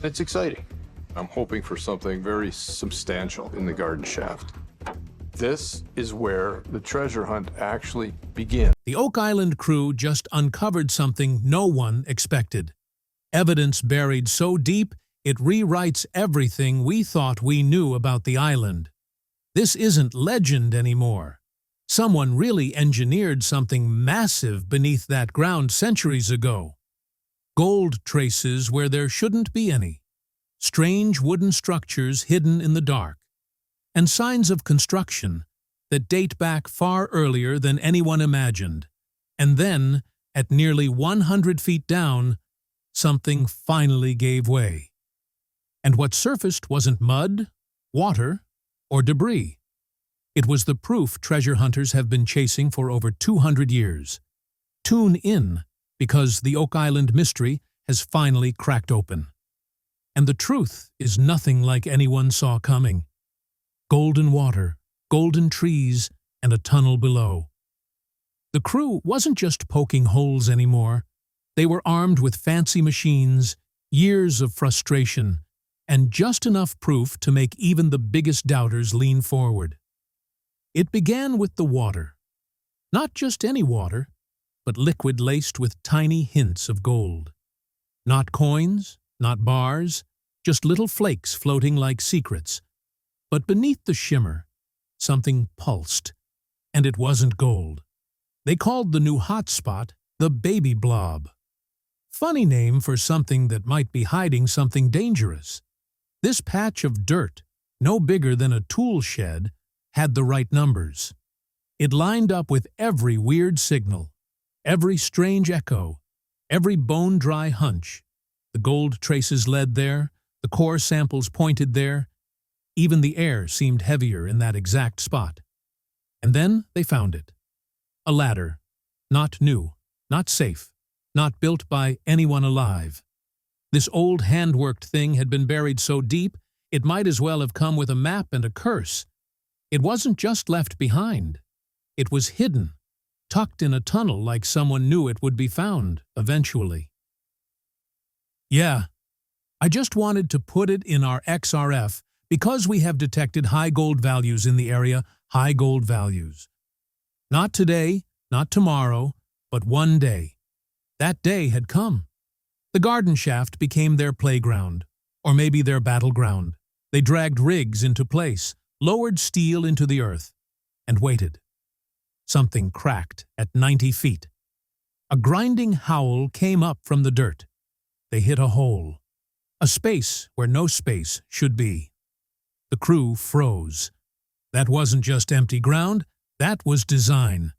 It's exciting. I'm hoping for something very substantial in the garden shaft. This is where the treasure hunt actually begins. The Oak Island crew just uncovered something no one expected. Evidence buried so deep, it rewrites everything we thought we knew about the island. This isn't legend anymore. Someone really engineered something massive beneath that ground centuries ago. Gold traces where there shouldn't be any. Strange wooden structures hidden in the dark. And signs of construction that date back far earlier than anyone imagined. And then, at nearly 100 feet down, something finally gave way. And what surfaced wasn't mud, water, or debris. It was the proof treasure hunters have been chasing for over 200 years. Tune in, because the Oak Island mystery has finally cracked open. And the truth is nothing like anyone saw coming. Golden water, golden trees, and a tunnel below. The crew wasn't just poking holes anymore. They were armed with fancy machines, years of frustration, and just enough proof to make even the biggest doubters lean forward. It began with the water. Not just any water, but liquid laced with tiny hints of gold. Not coins, not bars, just little flakes floating like secrets. But beneath the shimmer, something pulsed, and it wasn't gold. They called the new hotspot the baby blob. Funny name for something that might be hiding something dangerous. This patch of dirt, no bigger than a tool shed, had the right numbers. It lined up with every weird signal, every strange echo, every bone-dry hunch. The gold traces led there, the core samples pointed there. Even the air seemed heavier in that exact spot. And then they found it. A ladder. Not new, not safe, not built by anyone alive. This old hand-worked thing had been buried so deep, it might as well have come with a map and a curse. It wasn't just left behind. It was hidden, tucked in a tunnel like someone knew it would be found, eventually. Yeah, I just wanted to put it in our XRF because we have detected high gold values in the area, high gold values. Not today, not tomorrow, but one day. That day had come. The garden shaft became their playground, or maybe their battleground. They dragged rigs into place, lowered steel into the earth, and waited. Something cracked at 90 feet. A grinding howl came up from the dirt. They hit a hole, a space where no space should be. The crew froze. That wasn't just empty ground, that was design.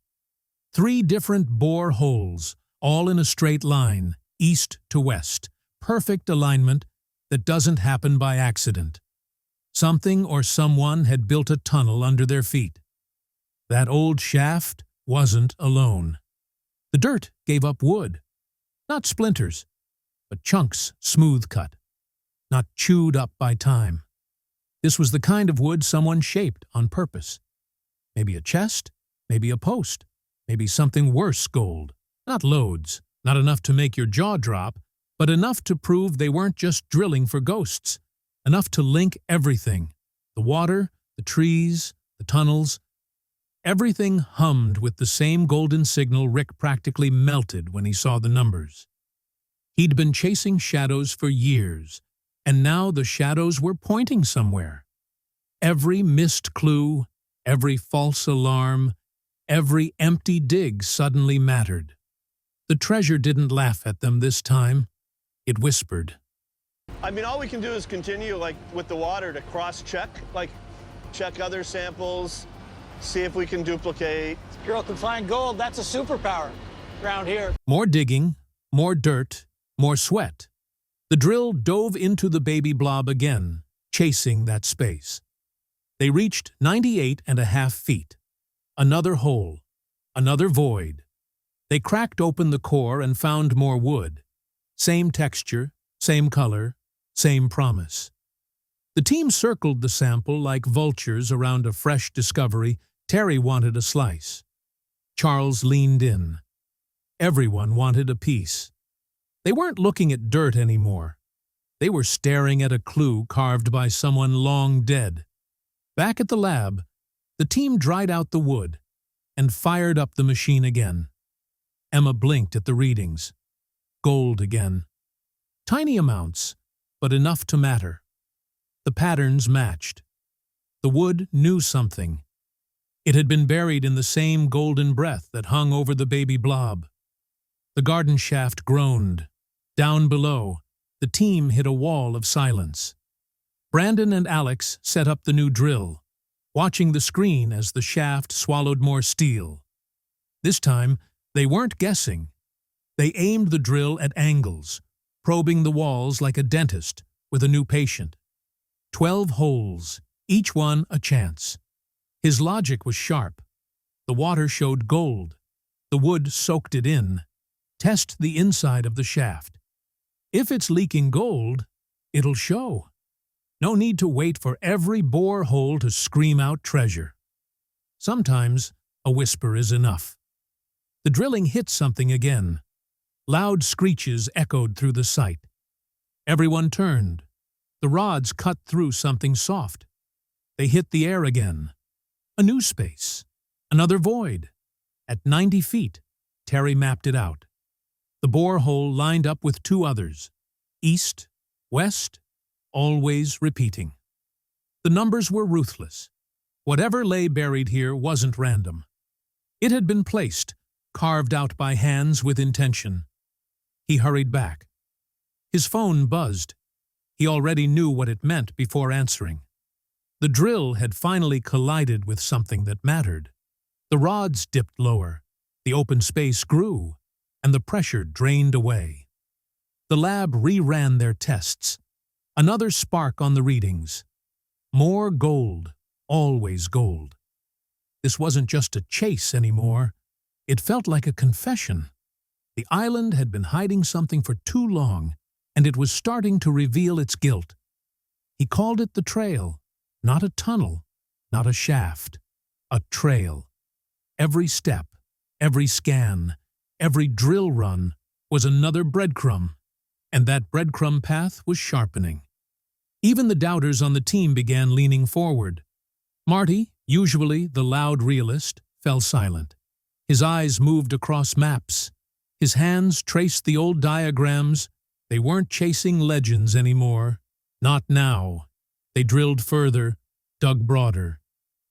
3 different bore holes, all in a straight line, east to west. Perfect alignment that doesn't happen by accident. Something or someone had built a tunnel under their feet. That old shaft wasn't alone. The dirt gave up wood. Not splinters, but chunks smooth cut. Not chewed up by time. This was the kind of wood someone shaped on purpose. Maybe a chest, maybe a post, maybe something worse gold. Not loads, not enough to make your jaw drop, but enough to prove they weren't just drilling for ghosts. Enough to link everything. The water, the trees, the tunnels. Everything hummed with the same golden signal. Rick practically melted when he saw the numbers. He'd been chasing shadows for years, and now the shadows were pointing somewhere. Every missed clue, every false alarm, every empty dig suddenly mattered. The treasure didn't laugh at them this time. It whispered. I mean, all we can do is continue, like, with the water to cross-check, like, check other samples, see if we can duplicate. This girl can find gold. That's a superpower around here. More digging, more dirt, more sweat. The drill dove into the baby blob again, chasing that space. They reached 98.5 feet. Another hole, another void. They cracked open the core and found more wood. Same texture, same color, same promise. The team circled the sample like vultures around a fresh discovery. Terry wanted a slice. Charles leaned in. Everyone wanted a piece. They weren't looking at dirt anymore. They were staring at a clue carved by someone long dead. Back at the lab, the team dried out the wood and fired up the machine again. Emma blinked at the readings. Gold again. Tiny amounts, but enough to matter. The patterns matched. The wood knew something. It had been buried in the same golden breath that hung over the baby blob. The garden shaft groaned. Down below, the team hit a wall of silence. Brandon and Alex set up the new drill, watching the screen as the shaft swallowed more steel. This time, they weren't guessing. They aimed the drill at angles, probing the walls like a dentist with a new patient. 12 holes, each one a chance. His logic was sharp. The water showed gold. The wood soaked it in. Test the inside of the shaft. If it's leaking gold, it'll show. No need to wait for every bore hole to scream out treasure. Sometimes a whisper is enough. The drilling hit something again. Loud screeches echoed through the site. Everyone turned. The rods cut through something soft. They hit the air again. A new space. Another void. At 90 feet, Terry mapped it out. The borehole lined up with 2 others. East, west, always repeating. The numbers were ruthless. Whatever lay buried here wasn't random. It had been placed, carved out by hands with intention. He hurried back. His phone buzzed. He already knew what it meant before answering. The drill had finally collided with something that mattered. The rods dipped lower, the open space grew, and the pressure drained away. The lab reran their tests. Another spark on the readings. More gold, always gold. This wasn't just a chase anymore. It felt like a confession. The island had been hiding something for too long, and it was starting to reveal its guilt. He called it the trail, not a tunnel, not a shaft, a trail. Every step, every scan, every drill run was another breadcrumb, and that breadcrumb path was sharpening. Even the doubters on the team began leaning forward. Marty, usually the loud realist, fell silent. His eyes moved across maps. His hands traced the old diagrams. They weren't chasing legends anymore. Not now. They drilled further, dug broader.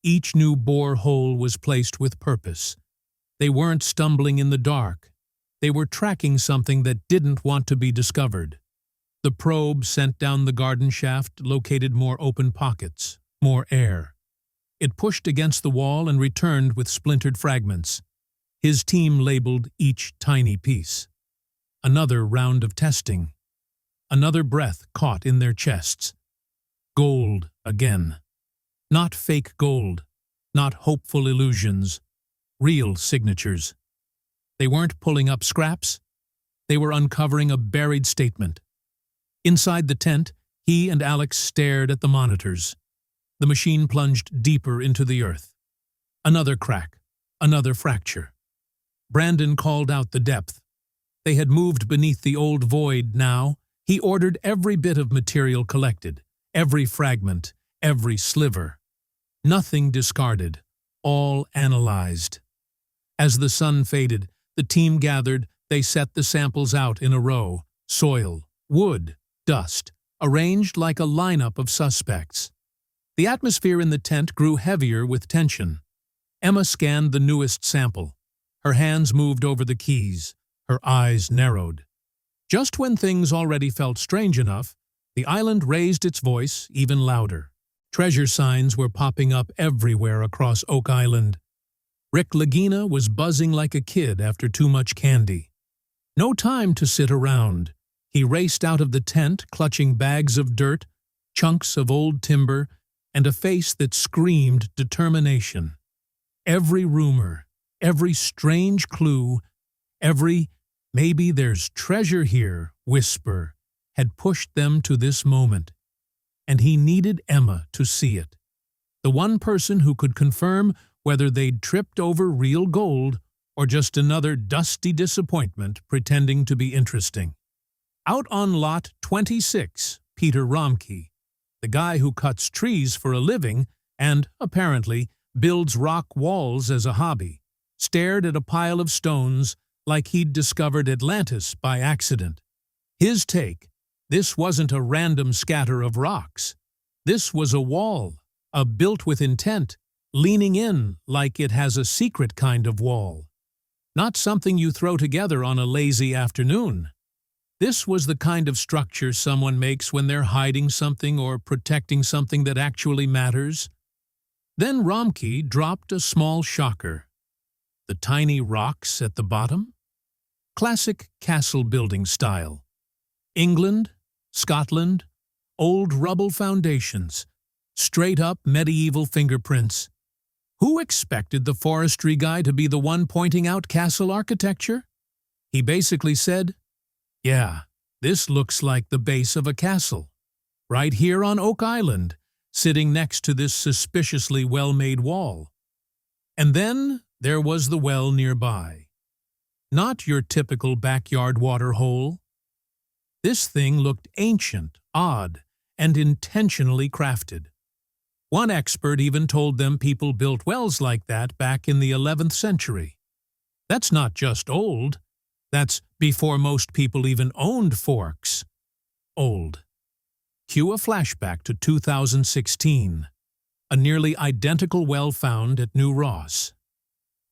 Each new bore hole was placed with purpose. They weren't stumbling in the dark. They were tracking something that didn't want to be discovered. The probe sent down the garden shaft located more open pockets, more air. It pushed against the wall and returned with splintered fragments. His team labeled each tiny piece. Another round of testing. Another breath caught in their chests. Gold again. Not fake gold, not hopeful illusions, real signatures. They weren't pulling up scraps. They were uncovering a buried statement. Inside the tent, he and Alex stared at the monitors. The machine plunged deeper into the earth. Another crack, another fracture. Brandon called out the depth. They had moved beneath the old void now. He ordered every bit of material collected, every fragment, every sliver. Nothing discarded, all analyzed. As the sun faded, the team gathered. They set the samples out in a row, soil, wood, dust, arranged like a lineup of suspects. The atmosphere in the tent grew heavier with tension. Emma scanned the newest sample. Her hands moved over the keys. Her eyes narrowed. Just when things already felt strange enough, the island raised its voice even louder. Treasure signs were popping up everywhere across Oak Island. Rick Lagina was buzzing like a kid after too much candy. No time to sit around. He raced out of the tent, clutching bags of dirt, chunks of old timber, and a face that screamed determination. Every rumor, every strange clue, every "maybe there's treasure here" whisper had pushed them to this moment. And he needed Emma to see it. The one person who could confirm whether they'd tripped over real gold or just another dusty disappointment pretending to be interesting. Out on Lot 26, Peter Romke, the guy who cuts trees for a living and, apparently, builds rock walls as a hobby, stared at a pile of stones like he'd discovered Atlantis by accident. His take: this wasn't a random scatter of rocks. This was a wall, built with intent, leaning in like it has a secret kind of wall. Not something you throw together on a lazy afternoon. This was the kind of structure someone makes when they're hiding something or protecting something that actually matters. Then Romke dropped a small shocker. The tiny rocks at the bottom? Classic castle building style. England, Scotland, old rubble foundations, straight-up medieval fingerprints. Who expected the forestry guy to be the one pointing out castle architecture? He basically said, "Yeah, this looks like the base of a castle, right here on Oak Island, sitting next to this suspiciously well-made wall." And then there was the well nearby. Not your typical backyard water hole. This thing looked ancient, odd, and intentionally crafted. One expert even told them people built wells like that back in the 11th century. That's not just old. That's before most people even owned forks. Old. Cue a flashback to 2016. A nearly identical well found at New Ross.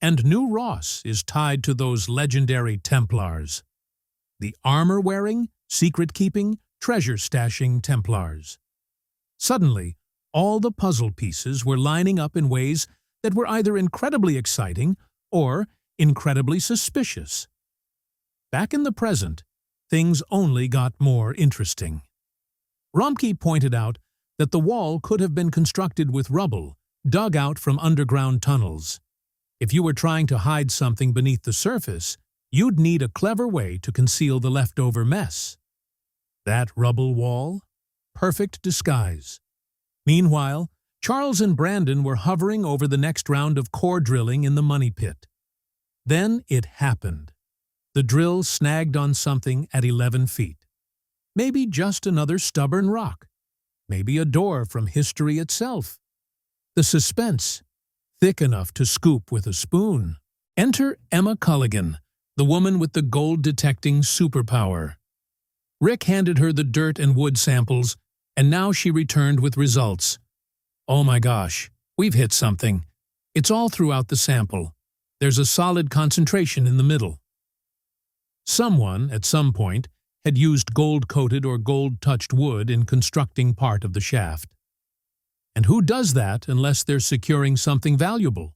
And New Ross is tied to those legendary Templars. The armor-wearing, secret-keeping, treasure-stashing Templars. Suddenly, all the puzzle pieces were lining up in ways that were either incredibly exciting or incredibly suspicious. Back in the present, things only got more interesting. Romke pointed out that the wall could have been constructed with rubble, dug out from underground tunnels. If you were trying to hide something beneath the surface, you'd need a clever way to conceal the leftover mess. That rubble wall? Perfect disguise. Meanwhile, Charles and Brandon were hovering over the next round of core drilling in the money pit. Then it happened. The drill snagged on something at 11 feet. Maybe just another stubborn rock. Maybe a door from history itself. The suspense, thick enough to scoop with a spoon. Enter Emma Culligan, the woman with the gold-detecting superpower. Rick handed her the dirt and wood samples, and now she returned with results. "Oh my gosh, we've hit something. It's all throughout the sample. There's a solid concentration in the middle." Someone, at some point, had used gold-coated or gold-touched wood in constructing part of the shaft. And who does that unless they're securing something valuable?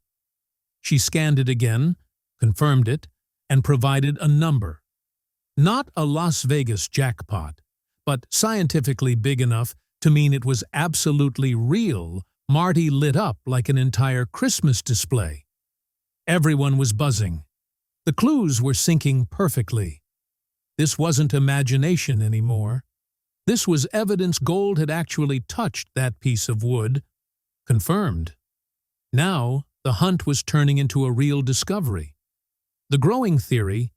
She scanned it again, confirmed it, and provided a number. Not a Las Vegas jackpot, but scientifically big enough to mean it was absolutely real. Marty lit up like an entire Christmas display. Everyone was buzzing. The clues were syncing perfectly. This wasn't imagination anymore. This was evidence gold had actually touched that piece of wood. Confirmed. Now, the hunt was turning into a real discovery. The growing theory: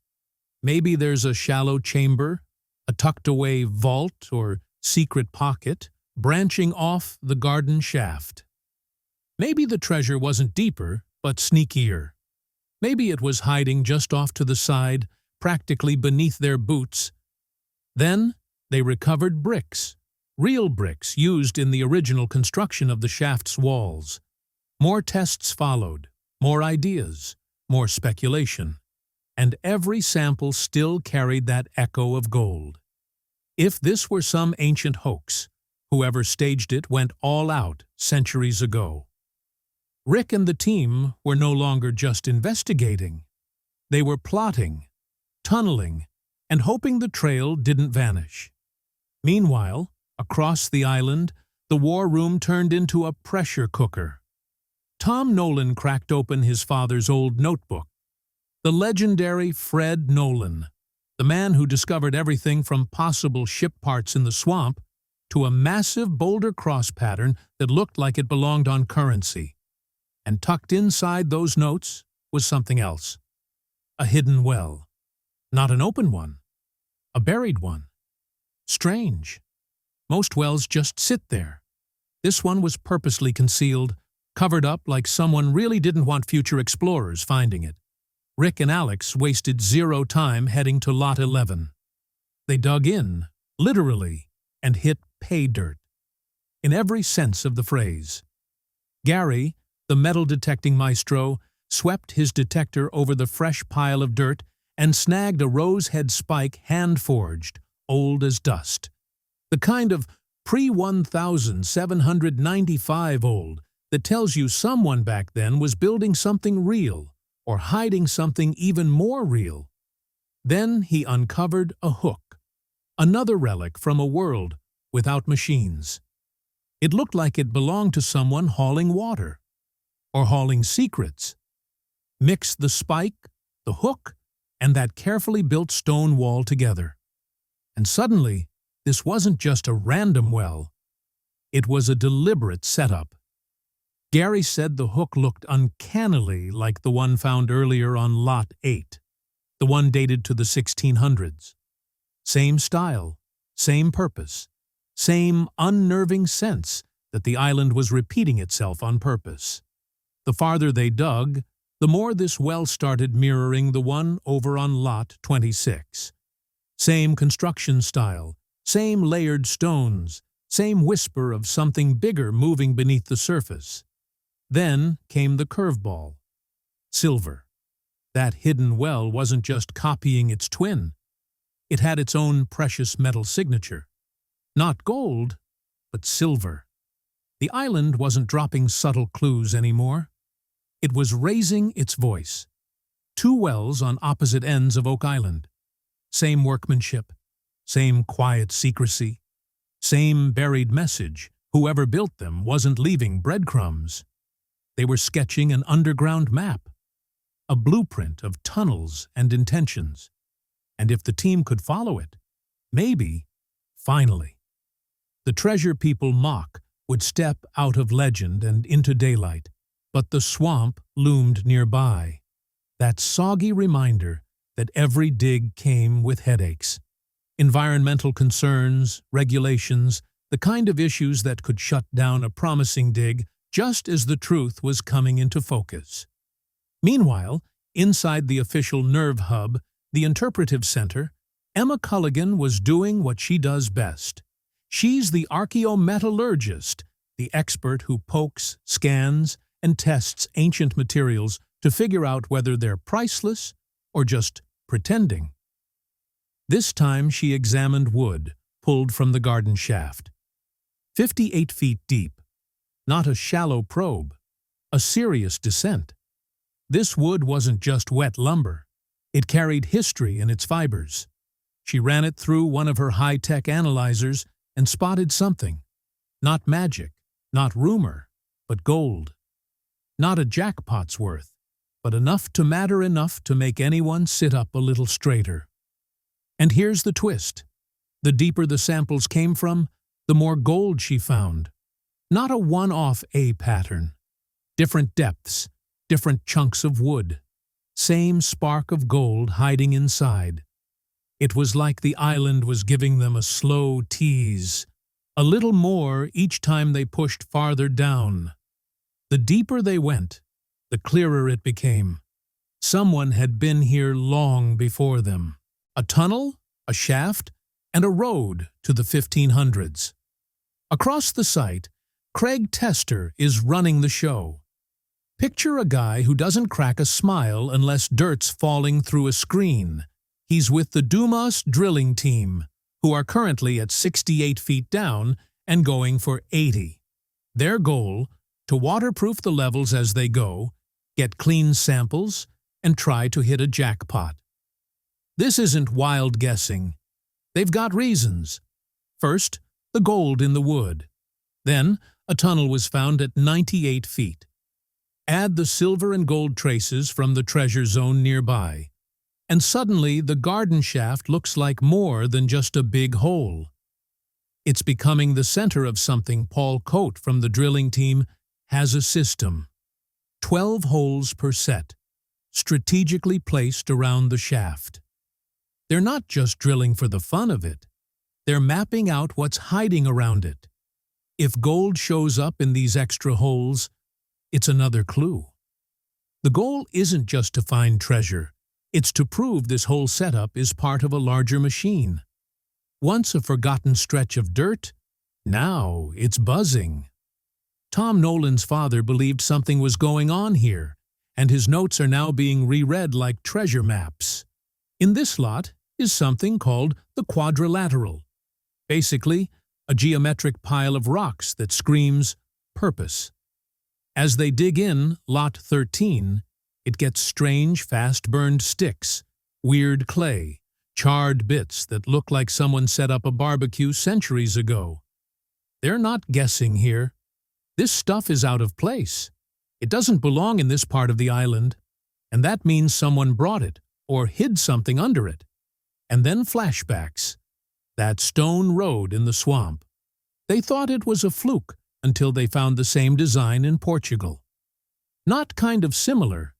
maybe there's a shallow chamber, a tucked-away vault or secret pocket branching off the garden shaft. Maybe the treasure wasn't deeper, but sneakier. Maybe it was hiding just off to the side, practically beneath their boots. Then they recovered bricks, real bricks used in the original construction of the shaft's walls. More tests followed, more ideas, more speculation, and every sample still carried that echo of gold. If this were some ancient hoax, whoever staged it went all out centuries ago. Rick and the team were no longer just investigating. They were plotting, tunneling, and hoping the trail didn't vanish. Meanwhile, across the island, the war room turned into a pressure cooker. Tom Nolan cracked open his father's old notebook. The legendary Fred Nolan, the man who discovered everything from possible ship parts in the swamp to a massive boulder cross pattern that looked like it belonged on currency. And tucked inside those notes was something else. A hidden well. Not an open one. A buried one. Strange. Most wells just sit there. This one was purposely concealed, covered up like someone really didn't want future explorers finding it. Rick and Alex wasted zero time heading to Lot 11. They dug in, literally, and hit pay dirt. In every sense of the phrase. Gary, the metal-detecting maestro, swept his detector over the fresh pile of dirt and snagged a rose-head spike hand-forged, old as dust. The kind of pre-1795 old that tells you someone back then was building something real or hiding something even more real. Then he uncovered a hook, another relic from a world without machines. It looked like it belonged to someone hauling water or hauling secrets. Mix the spike, the hook, and that carefully built stone wall together. And suddenly, this wasn't just a random well. It was a deliberate setup. Gary said the hook looked uncannily like the one found earlier on Lot 8, the one dated to the 1600s. Same style, same purpose, same unnerving sense that the island was repeating itself on purpose. The farther they dug, the more this well started mirroring the one over on Lot 26. Same construction style, same layered stones, same whisper of something bigger moving beneath the surface. Then came the curveball. Silver. That hidden well wasn't just copying its twin. It had its own precious metal signature. Not gold, but silver. The island wasn't dropping subtle clues anymore. It was raising its voice. 2 wells on opposite ends of Oak Island. Same workmanship, same quiet secrecy, same buried message. Whoever built them wasn't leaving breadcrumbs. They were sketching an underground map, a blueprint of tunnels and intentions. And if the team could follow it, maybe, finally, the treasure people mock would step out of legend and into daylight. But the swamp loomed nearby, that soggy reminder that every dig came with headaches. Environmental concerns, regulations, the kind of issues that could shut down a promising dig just as the truth was coming into focus. Meanwhile, inside the official nerve hub, the interpretive center, Emma Culligan was doing what she does best. She's the archaeometallurgist, the expert who pokes, scans, and tests ancient materials to figure out whether they're priceless or just pretending. This time she examined wood pulled from the garden shaft. 58 feet deep. Not a shallow probe, a serious descent. This wood wasn't just wet lumber. It carried history in its fibers. She ran it through one of her high-tech analyzers and spotted something. Not magic, not rumor, but gold. Not a jackpot's worth, but enough to matter enough to make anyone sit up a little straighter. And here's the twist. The deeper the samples came from, the more gold she found. Not a one-off A pattern. Different depths, different chunks of wood. Same spark of gold hiding inside. It was like the island was giving them a slow tease. A little more each time they pushed farther down. The deeper they went, the clearer it became. Someone had been here long before them. A tunnel, a shaft, and a road to the 1500s. Across the site, Craig Tester is running the show. Picture a guy who doesn't crack a smile unless dirt's falling through a screen. He's with the Dumas drilling team, who are currently at 68 feet down and going for 80. Their goal, to waterproof the levels as they go, get clean samples, and try to hit a jackpot. This isn't wild guessing. They've got reasons. First, the gold in the wood. Then, a tunnel was found at 98 feet. Add the silver and gold traces from the treasure zone nearby, and suddenly the garden shaft looks like more than just a big hole. It's becoming the center of something Paul Coate from the drilling team has a system. 12 holes per set, strategically placed around the shaft. They're not just drilling for the fun of it. They're mapping out what's hiding around it. If gold shows up in these extra holes, it's another clue. The goal isn't just to find treasure. It's to prove this whole setup is part of a larger machine. Once a forgotten stretch of dirt, now it's buzzing. Tom Nolan's father believed something was going on here, and his notes are now being reread like treasure maps. In this lot is something called the quadrilateral. Basically, a geometric pile of rocks that screams purpose. As they dig in Lot 13, it gets strange, fast-burned sticks, weird clay, charred bits that look like someone set up a barbecue centuries ago. They're not guessing here. This stuff is out of place. It doesn't belong in this part of the island, and that means someone brought it or hid something under it. And then flashbacks. That stone road in the swamp. They thought it was a fluke until they found the same design in Portugal. Not kind of similar,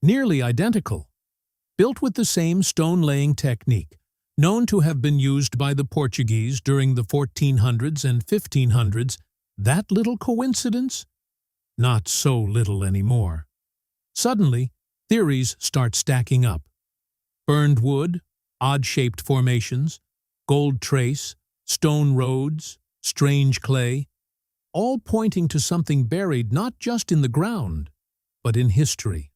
nearly identical. Built with the same stone-laying technique, known to have been used by the Portuguese during the 1400s and 1500s, that little coincidence? Not so little anymore. Suddenly, theories start stacking up. Burned wood, odd-shaped formations, gold trace, stone roads, strange clay, all pointing to something buried not just in the ground, but in history.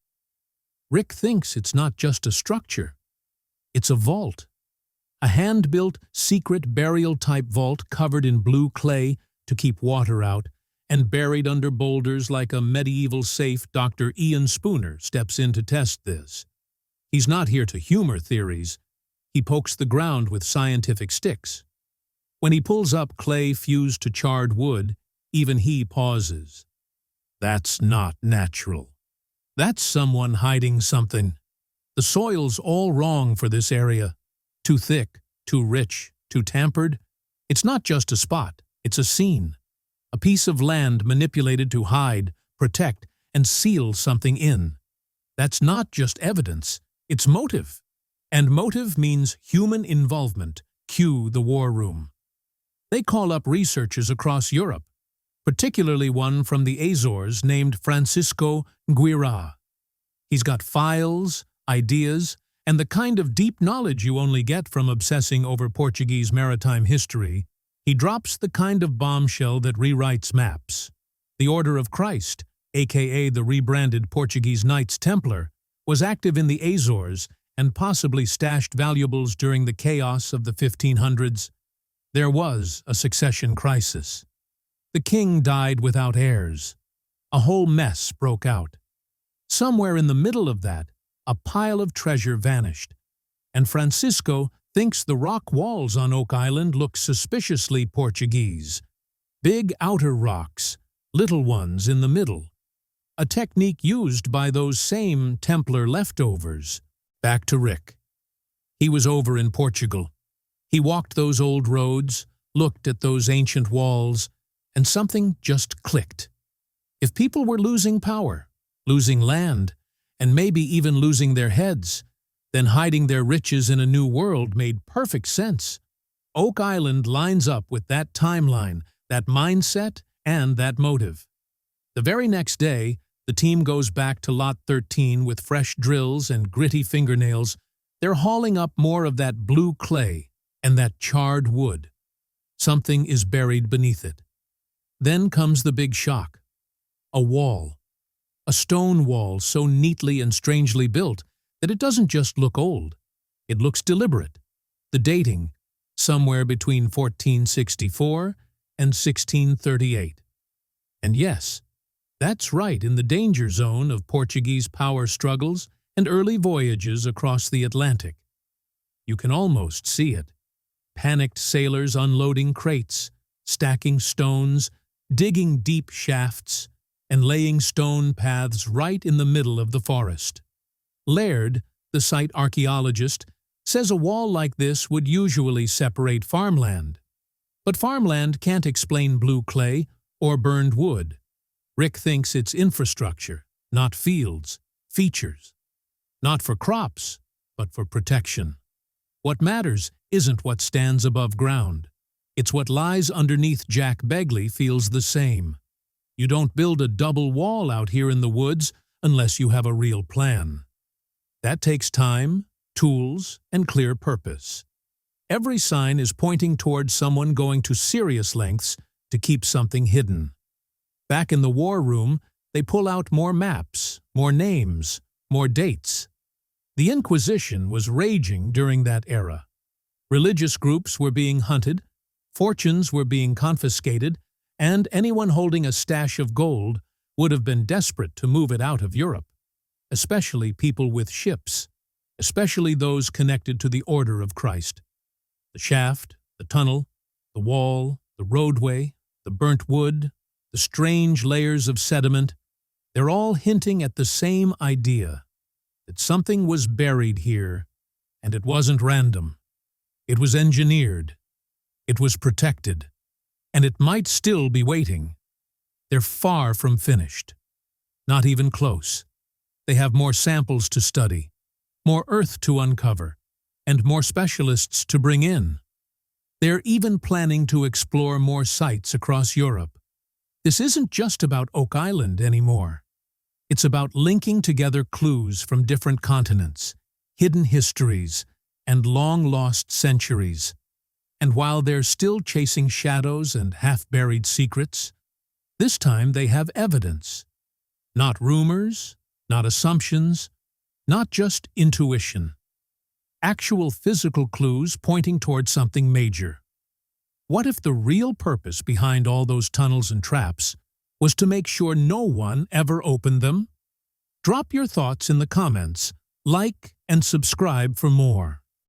Rick thinks it's not just a structure. It's a vault. A hand-built, secret burial-type vault covered in blue clay to keep water out and buried under boulders like a medieval safe. Dr. Ian Spooner steps in to test this. He's not here to humor theories. He pokes the ground with scientific sticks. When he pulls up clay fused to charred wood, even he pauses. That's not natural. That's someone hiding something. The soil's all wrong for this area. Too thick, too rich, too tampered. It's not just a spot, it's a scene. A piece of land manipulated to hide, protect, and seal something in. That's not just evidence, it's motive. And motive means human involvement. Cue the war room. They call up researchers across Europe, particularly one from the Azores named Francisco Guirá. He's got files, ideas, and the kind of deep knowledge you only get from obsessing over Portuguese maritime history. He drops the kind of bombshell that rewrites maps. The Order of Christ, aka the rebranded Portuguese Knights Templar, was active in the Azores and possibly stashed valuables during the chaos of the 1500s. There was a succession crisis. The king died without heirs. A whole mess broke out. Somewhere in the middle of that, a pile of treasure vanished, and Francisco thinks the rock walls on Oak Island look suspiciously Portuguese. Big outer rocks, little ones in the middle. A technique used by those same Templar leftovers. Back to Rick. He was over in Portugal. He walked those old roads, looked at those ancient walls, and something just clicked. If people were losing power, losing land, and maybe even losing their heads, then hiding their riches in a new world made perfect sense. Oak Island lines up with that timeline, that mindset, and that motive. The very next day, the team goes back to Lot 13 with fresh drills and gritty fingernails. They're hauling up more of that blue clay and that charred wood. Something is buried beneath it. Then comes the big shock. A wall. A stone wall so neatly and strangely built that it doesn't just look old. It looks deliberate. The dating, somewhere between 1464 and 1638. And yes, that's right in the danger zone of Portuguese power struggles and early voyages across the Atlantic. You can almost see it. Panicked sailors unloading crates, stacking stones, digging deep shafts, and laying stone paths right in the middle of the forest. Laird, the site archaeologist, says a wall like this would usually separate farmland. But farmland can't explain blue clay or burned wood. Rick thinks it's infrastructure, not fields, features. Not for crops, but for protection. What matters isn't what stands above ground. It's what lies underneath. Jack Begley feels the same. You don't build a double wall out here in the woods unless you have a real plan. That takes time, tools, and clear purpose. Every sign is pointing towards someone going to serious lengths to keep something hidden. Back in the war room, they pull out more maps, more names, more dates. The Inquisition was raging during that era. Religious groups were being hunted, fortunes were being confiscated, and anyone holding a stash of gold would have been desperate to move it out of Europe, especially people with ships, especially those connected to the Order of Christ. The shaft, the tunnel, the wall, the roadway, the burnt wood, the strange layers of sediment, they're all hinting at the same idea, that something was buried here, and it wasn't random. It was engineered. It was protected. And it might still be waiting. They're far from finished. Not even close. They have more samples to study, more earth to uncover, and more specialists to bring in. They're even planning to explore more sites across Europe. This isn't just about Oak Island anymore. It's about linking together clues from different continents, hidden histories, and long-lost centuries. And while they're still chasing shadows and half-buried secrets, this time they have evidence. Not rumors, not assumptions, not just intuition. Actual physical clues pointing toward something major. What if the real purpose behind all those tunnels and traps was to make sure no one ever opened them? Drop your thoughts in the comments, like and subscribe for more.